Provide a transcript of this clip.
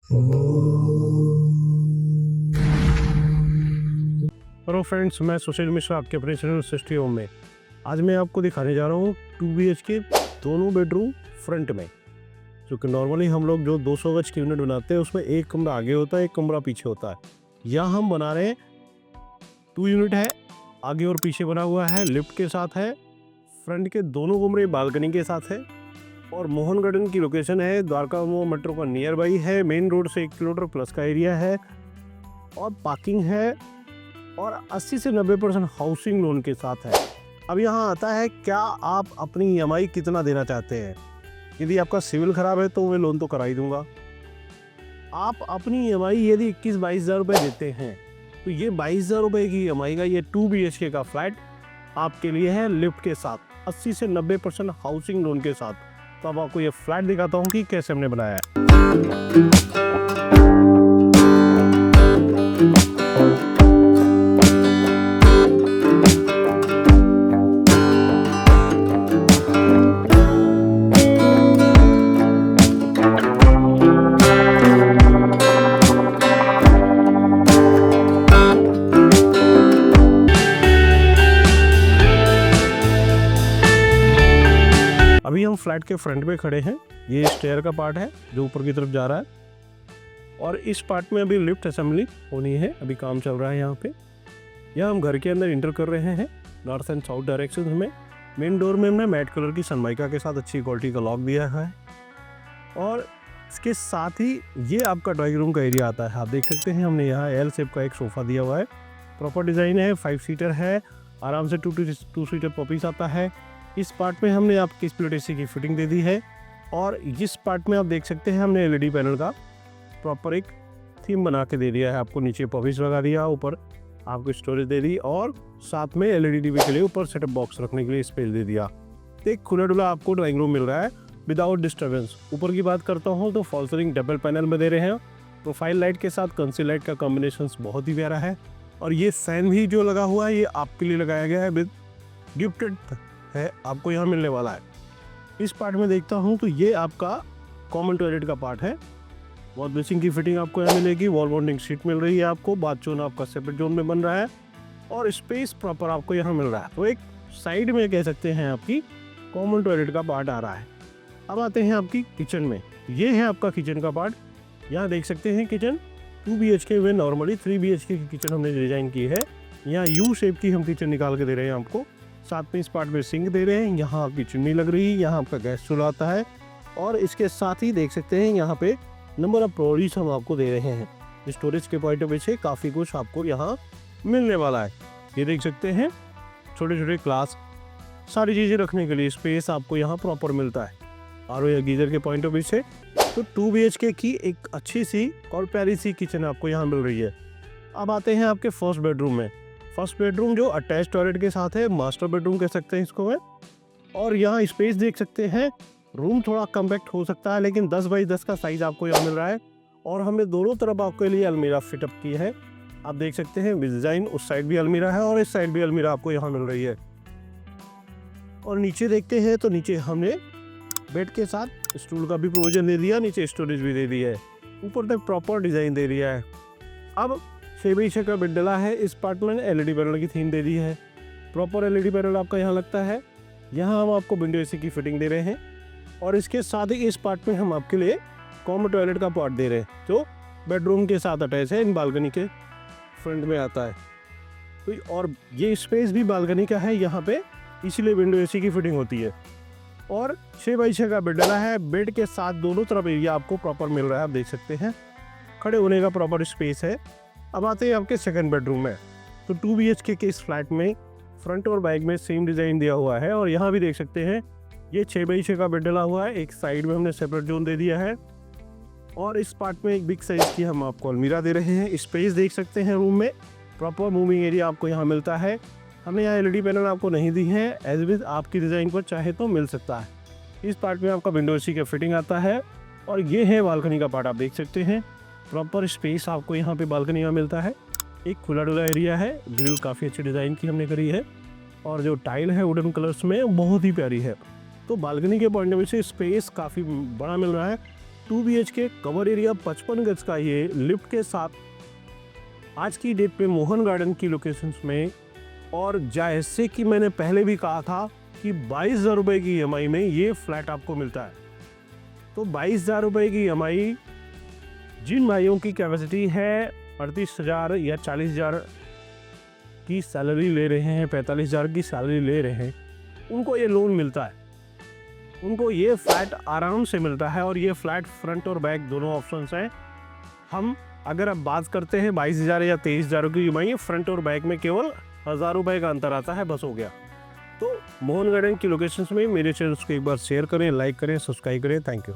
Hello friends, मैं सुशील मिश्रा आपके अपने चैनल सृष्टि होम में। आज मैं आपको दिखाने जा रहा हूँ 2 BHK दोनों बेडरूम फ्रंट में। जो कि नॉर्मली हम लोग जो 200 गज की यूनिट बनाते हैं उसमें एक कमरा आगे होता है, एक कमरा पीछे होता है। यहाँ हम बना रहे हैं 2 यूनिट है, आगे और पीछे बना हुआ है, लिफ्ट के साथ है, फ्रंट के दोनों कमरे बालकनी के साथ है और मोहन गार्डन की लोकेशन है, द्वारका मेट्रो का नियर बाई है, मेन रोड से 1 किलोमीटर प्लस का एरिया है और पार्किंग है और 80 से 90% हाउसिंग लोन के साथ है। अब यहाँ आता है क्या आप अपनी EMI कितना देना चाहते हैं। यदि आपका सिविल खराब है तो मैं लोन तो करा ही दूंगा। आप अपनी EMI यदि 21-22 हज़ार रुपये देते हैं तो ये 22 हज़ार रुपये की EMI का ये 2 BHK का फ्लैट आपके लिए है, लिफ्ट के साथ 80 से 90% हाउसिंग लोन के साथ। तो अब आपको ये फ्लैट दिखाता हूँ कि कैसे हमने बनाया है। अभी हम फ्लैट के फ्रंट में खड़े हैं। ये स्टेयर का पार्ट है जो ऊपर की तरफ जा रहा है और इस पार्ट में अभी लिफ्ट असेंबली होनी है, अभी काम चल रहा है यहाँ पे। यहाँ हम घर के अंदर इंटर कर रहे हैं नॉर्थ एंड साउथ डायरेक्शन में। मेन डोर में हमने मैट कलर की सनमाइका के साथ अच्छी क्वालिटी का लॉक दिया है और इसके साथ ही ये आपका ड्राइंग रूम का एरिया आता है। आप देख सकते हैं हमने यहाँ L शेप का एक सोफ़ा दिया हुआ है, प्रॉपर डिज़ाइन है, 5 सीटर है, आराम से 2 सीटर पॉपीस आता है। इस पार्ट में हमने आपकी स्प्लिट AC की फिटिंग दे दी है और इस पार्ट में आप देख सकते हैं हमने LED पैनल का प्रॉपर एक थीम बना के दे दिया है आपको। नीचे पॉपीस लगा दिया, ऊपर आपको स्टोरेज दे दी और साथ में LED टीवी के लिए ऊपर सेटअप बॉक्स रखने के लिए स्पेस दे दिया। एक खुला डुला आपको ड्राइंग रूम मिल रहा है विदाउट डिस्टर्बेंस। ऊपर की बात करता हूँ तो फॉल सीलिंग डबल पैनल में दे रहे हैं। प्रोफाइल लाइट के साथ कंसील लाइट का कॉम्बिनेशन बहुत ही प्यारा है और ये फैन भी जो लगा हुआ है ये आपके लिए लगाया गया है, विद गिफ्टेड है, आपको यहाँ मिलने वाला है। इस पार्ट में देखता हूँ तो ये आपका कॉमन टॉयलेट का पार्ट है। वॉल बेसिंग की फिटिंग आपको यहाँ मिलेगी, वॉल माउंटिंग सीट मिल रही है आपको, बाथरूम आपका सेपरेट जोन में बन रहा है और स्पेस प्रॉपर आपको यहाँ मिल रहा है। तो एक साइड में कह सकते हैं आपकी कॉमन टॉयलेट का पार्ट आ रहा है। अब आते हैं आपकी किचन में। ये है आपका किचन का पार्ट। यहाँ देख सकते हैं किचन 2 BHK में नॉर्मली 3 BHK की किचन हमने डिज़ाइन की है। यहाँ U शेप की हम किचन निकाल के दे रहे हैं आपको। साथ में इस पार्ट में सिंक दे रहे हैं, यहाँ आपकी चिमनी लग रही है, यहाँ आपका गैस चूल्हा आता है और इसके साथ ही देख सकते हैं यहाँ पे नंबर ऑफ प्रोडीज हम आपको दे रहे हैं। स्टोरेज के पॉइंट ऑफ व्यू से काफ़ी कुछ आपको यहाँ मिलने वाला है। ये देख सकते हैं छोटे छोटे ग्लास, सारी चीज़ें रखने के लिए स्पेस आपको यहाँ प्रॉपर मिलता है। और या गीजर के पॉइंट ऑफ व्यू से तो 2 BHK की एक अच्छी सी और प्यारी सी किचन आपको यहाँ मिल रही है। अब आते हैं आपके फर्स्ट बेडरूम में। फर्स्ट बेडरूम जो अटैच टॉयलेट के साथ है, मास्टर बेडरूम कह सकते हैं इसको है। और यहाँ स्पेस देख सकते हैं, रूम थोड़ा कम्पैक्ट हो सकता है लेकिन 10 बाई 10 का साइज आपको यहाँ मिल रहा है और हमने दोनों तरफ आपके लिए अलमीरा फिटअप की है। आप देख सकते हैं डिजाइन, उस साइड भी अलमीरा है और इस साइड भी अलमीरा आपको यहाँ मिल रही है। और नीचे देखते हैं तो नीचे हमने बेड के साथ स्टूल का भी प्रोविजन दे दिया, नीचे स्टोरेज भी दे दी है, ऊपर तक प्रॉपर डिजाइन दे दिया है। अब 6 BHK का बेड डला है। इस पार्ट में LED पैनल की थीम दे दी है, प्रॉपर LED पैनल आपका यहाँ लगता है। यहाँ हम आपको विंडो AC की फिटिंग दे रहे हैं और इसके साथ ही इस पार्ट में हम आपके लिए कॉमन टॉयलेट का पार्ट दे रहे हैं जो बेडरूम के साथ अटैच है, इन बालकनी के फ्रंट में आता है। तो और ये स्पेस भी बालकनी का है यहाँ पे, इसीलिए विंडो AC की फिटिंग होती है। और 6 BHK का बेड डला है। बेड के साथ दोनों तरफ एरिया आपको प्रॉपर मिल रहा है, आप देख सकते हैं खड़े होने का प्रॉपर स्पेस है। अब आते हैं आपके सेकंड बेडरूम में। तो 2 BHK के इस फ्लैट में फ्रंट और बैक में सेम डिज़ाइन दिया हुआ है और यहाँ भी देख सकते हैं ये 6 BHK का बेड डला हुआ है। एक साइड में हमने सेपरेट जोन दे दिया है और इस पार्ट में एक बिग साइज़ की हम आपको अलमीरा दे रहे हैं। स्पेस देख सकते हैं रूम में, प्रॉपर मूविंग एरिया आपको यहाँ मिलता है। हमने यहाँ LED पैनल आपको नहीं दी है, एज विद आपकी डिज़ाइन पर चाहे तो मिल सकता है। इस पार्ट में आपका विंडो AC का फिटिंग आता है और ये है बालकनी का पार्ट। आप देख सकते हैं प्रॉपर स्पेस आपको यहाँ पे बालकनी में मिलता है। एक खुला डुला एरिया है, ग्रिल काफ़ी अच्छी डिज़ाइन की हमने करी है और जो टाइल है वुडन कलर्स में बहुत ही प्यारी है। तो बालकनी के पॉइंट ऑफ व्यू से स्पेस काफ़ी बड़ा मिल रहा है 2 BHK कवर एरिया 55 गज का ये लिफ्ट के साथ आज की डेट पे मोहन गार्डन की लोकेशंस में, और जैसे कि मैंने पहले भी कहा था कि 22,000 रुपये की EMI में ये फ्लैट आपको मिलता है। तो 22,000 रुपये की EMI जिन भाइयों की कैपेसिटी है 38,000 या 40,000 की सैलरी ले रहे हैं, 45,000 की सैलरी ले रहे हैं, उनको ये लोन मिलता है, उनको ये फ्लैट आराम से मिलता है। और ये फ्लैट फ्रंट और बैक दोनों ऑप्शंस हैं। हम अगर अब बात करते हैं 22,000 या 23,000 की EMI, फ्रंट और बैक में केवल 1,000 रुपये का अंतर आता है, बस हो गया। तो मोहन गार्डन की लोकेशंस में मेरे चैनल को एक बार शेयर करें, लाइक करें, सब्सक्राइब करें। Thank you.